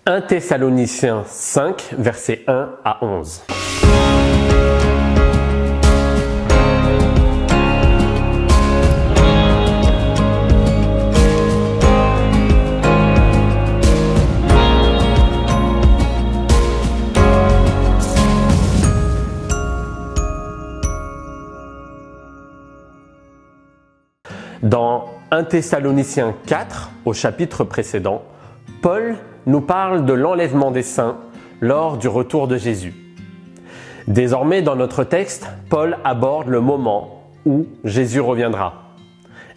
1 Thessaloniciens 5, versets 1 à 11. Dans 1 Thessaloniciens 4, au chapitre précédent, Paul nous parle de l'enlèvement des saints lors du retour de Jésus. Désormais, dans notre texte, Paul aborde le moment où Jésus reviendra.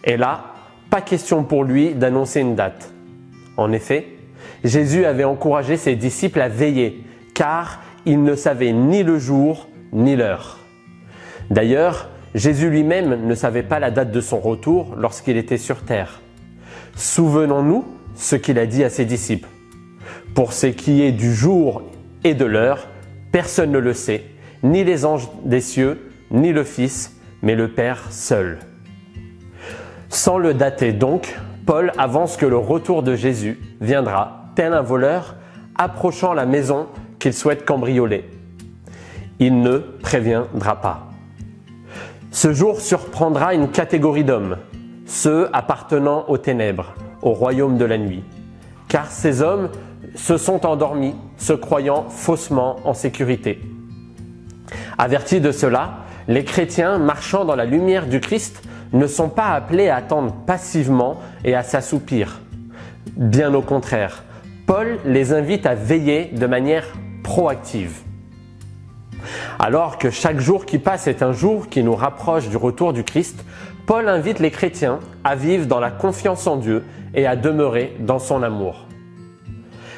Et là, pas question pour lui d'annoncer une date. En effet, Jésus avait encouragé ses disciples à veiller, car ils ne savaient ni le jour ni l'heure. D'ailleurs, Jésus lui-même ne savait pas la date de son retour lorsqu'il était sur terre. Souvenons-nous ce qu'il a dit à ses disciples. Pour ce qui est du jour et de l'heure, personne ne le sait, ni les anges des cieux, ni le Fils, mais le Père seul. Sans le dater donc, Paul avance que le retour de Jésus viendra, tel un voleur, approchant la maison qu'il souhaite cambrioler. Il ne préviendra pas. Ce jour surprendra une catégorie d'hommes, ceux appartenant aux ténèbres, au royaume de la nuit. Car ces hommes se sont endormis, se croyant faussement en sécurité. Avertis de cela, les chrétiens marchant dans la lumière du Christ ne sont pas appelés à attendre passivement et à s'assoupir. Bien au contraire, Paul les invite à veiller de manière proactive. Alors que chaque jour qui passe est un jour qui nous rapproche du retour du Christ, Paul invite les chrétiens à vivre dans la confiance en Dieu et à demeurer dans son amour.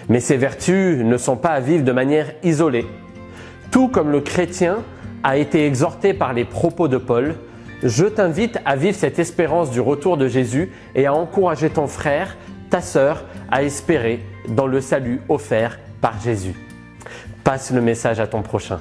Mais ces vertus ne sont pas à vivre de manière isolée. Tout comme le chrétien a été exhorté par les propos de Paul, je t'invite à vivre cette espérance du retour de Jésus et à encourager ton frère, ta sœur, à espérer dans le salut offert par Jésus. Passe le message à ton prochain.